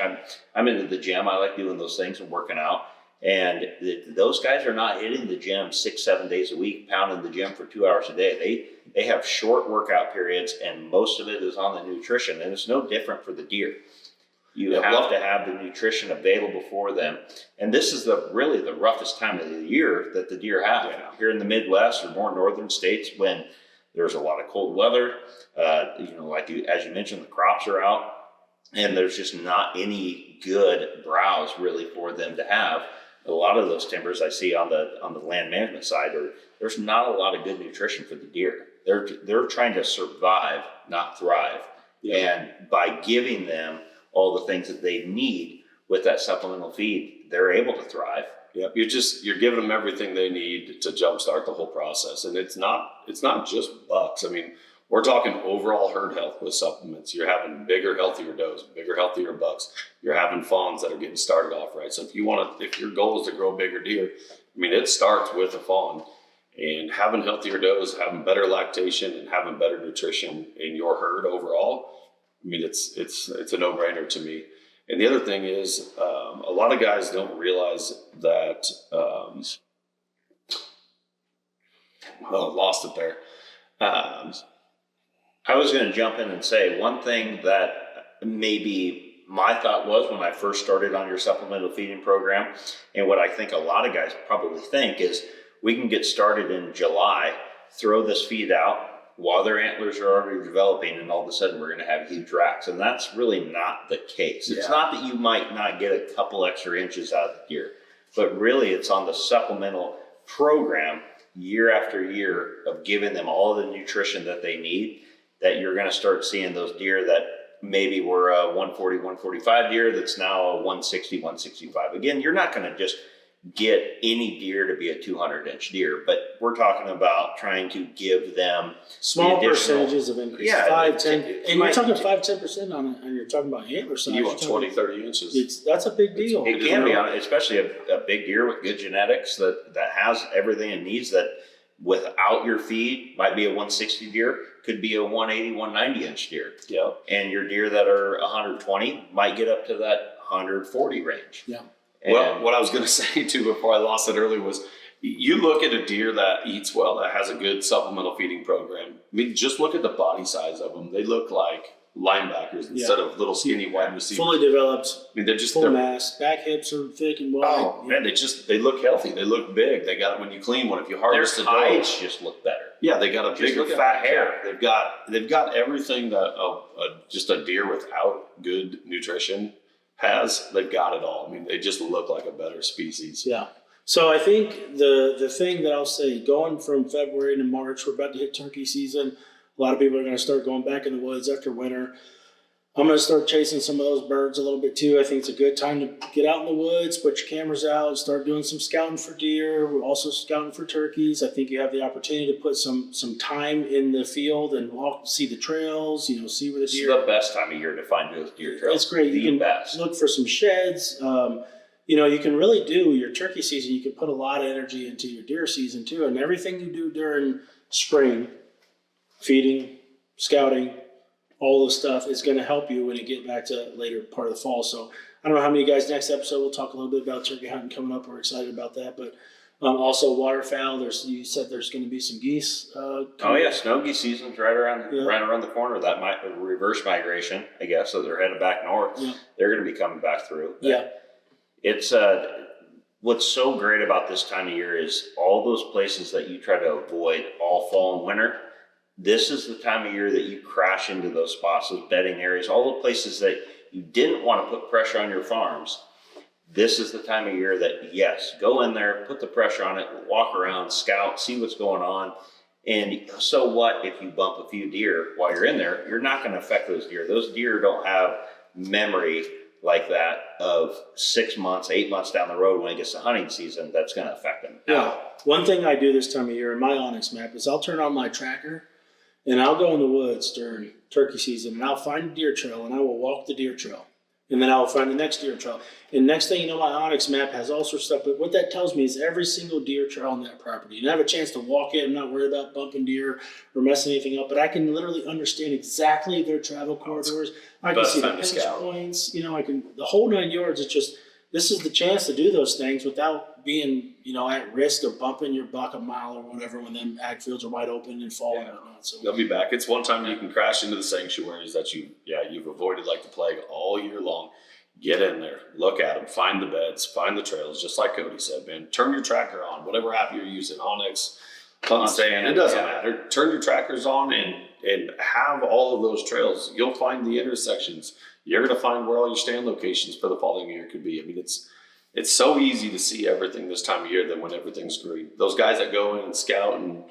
I'm into the gym. I like doing those things and working out. And those guys are not hitting the gym 6-7 days a week, pounding the gym for 2 hours a day. They have short workout periods, and most of it is on the nutrition. And it's no different for the deer. You have to have the nutrition available for them. And this is really the roughest time of the year that the deer have. Yeah. Here in the Midwest or more northern states, when there's a lot of cold weather, as you mentioned, the crops are out. And there's just not any good browse really for them to have. A lot of those timbers I see on the land management side, there's not a lot of good nutrition for the deer. They're trying to survive, not thrive. Yeah. And by giving them all the things that they need with that supplemental feed, they're able to thrive. Yep. You're giving them everything they need to jumpstart the whole process. And it's not just bucks. I mean, we're talking overall herd health with supplements. You're having bigger, healthier does, bigger, healthier bucks. You're having fawns that are getting started off right. So if your goal is to grow bigger deer, I mean, it starts with a fawn. And having healthier does, having better lactation, and having better nutrition in your herd overall, I mean, it's a no-brainer to me. And the other thing is, a lot of guys don't realize that. Lost it there. I was going to jump in and say one thing that maybe my thought was when I first started on your supplemental feeding program, and what I think a lot of guys probably think is we can get started in July, throw this feed out while their antlers are already developing, and all of a sudden we're going to have huge racks. And that's really not the case. It's not that you might not get a couple extra inches out of the deer, but really it's on the supplemental program year after year of giving them all the nutrition that they need, that you're going to start seeing those deer that maybe were a 140, 145 deer that's now a 160, 165. Again, you're not going to just get any deer to be a 200-inch deer, but we're talking about trying to give them small percentages of increase. Yeah, 5, 10, and you're talking 5-10% on it, and you're talking about antler size. You want 20, 30 inches. That's a big deal. It can be, especially a big deer with good genetics that has everything it needs, that without your feed might be a 160 deer, could be a 180, 190-inch deer. Yeah. And your deer that are 120 might get up to that 140 range. Yeah. Well, what I was going to say too before I lost it earlier was, you look at a deer that eats well, that has a good supplemental feeding program. I mean, just look at the body size of them. They look like linebackers instead of little skinny wide receivers. Fully developed. I mean, they're just full mass. Back hips are thick and wide. Oh man, they look healthy. They look big. They got, when you clean one, if you harvest their the hides just look better. Yeah, they got a bigger fat hair. They've got everything that just a deer without good nutrition has. They've got it all. I mean, they just look like a better species. Yeah. So I think the thing that I'll say, going from February to March, we're about to hit turkey season. A lot of people are going to start going back in the woods after winter. I'm going to start chasing some of those birds a little bit too. I think it's a good time to get out in the woods, put your cameras out, start doing some scouting for deer. We're also scouting for turkeys. I think you have the opportunity to put some time in the field and walk, see the trails, see where the deer. It's the best time of year to find those deer trails. It's great. You can look for some sheds. You can really do your turkey season. You can put a lot of energy into your deer season too. And everything you do during spring, feeding, scouting, all this stuff is going to help you when you get back to later part of the fall. So I don't know how many guys next episode we'll talk a little bit about turkey hunting coming up. We're excited about that, but also waterfowl. You said there's going to be some geese. Snow geese season's right around the corner. That might reverse migration, I guess. So they're headed back north. Yeah. They're going to be coming back through. Yeah. It's what's so great about this time of year is all those places that you try to avoid all fall and winter. This is the time of year that you crash into those spots, those bedding areas, all the places that you didn't want to put pressure on your farms. This is the time of year that, yes, go in there, put the pressure on it, walk around, scout, see what's going on. And so what if you bump a few deer while you're in there? You're not going to affect those deer. Those deer don't have memory like that of 6 months, 8 months down the road when it gets to hunting season that's going to affect them. Yeah. One thing I do this time of year in my Onyx map is I'll turn on my tracker and I'll go in the woods during turkey season and I'll find a deer trail and I will walk the deer trail. And then I will find the next deer trail. And next thing you know, my Onyx map has all sorts of stuff. But what that tells me is every single deer trail on that property. And I have a chance to walk it. I'm not worried about bumping deer or messing anything up. But I can literally understand exactly their travel corridors. I can see the pinch points. The whole 9 yards. It's just, this is the chance to do those things without being, at risk of bumping your buck a mile or whatever when them ag fields are wide open and fall and whatnot. So they'll be back. It's one time you can crash into the sanctuaries that you've avoided like the plague all year long. Get in there, look at them, find the beds, find the trails, just like Cody said, man. Turn your tracker on, whatever app you're using, Onyx, Hunt-Stand, it doesn't matter. Turn your trackers on and have all of those trails. You'll find the intersections. You're going to find where all your stand locations for the following year could be. I mean, it's so easy to see everything this time of year than when everything's green. Those guys that go in and scout in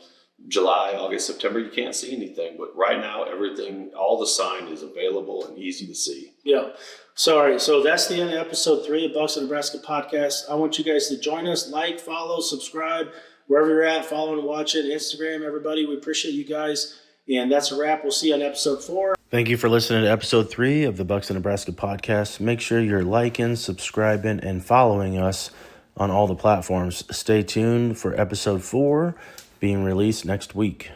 July, August, September, you can't see anything. But right now, everything, all the sign is available and easy to see. Yeah. So that's the end of episode 3 of Bucks of Nebraska podcast. I want you guys to join us, like, follow, subscribe, wherever you're at, follow and watch it. Instagram, everybody. We appreciate you guys. And that's a wrap. We'll see you on episode 4. Thank you for listening to episode 3 of the Bucks of Nebraska podcast. Make sure you're liking, subscribing, and following us on all the platforms. Stay tuned for episode 4 being released next week.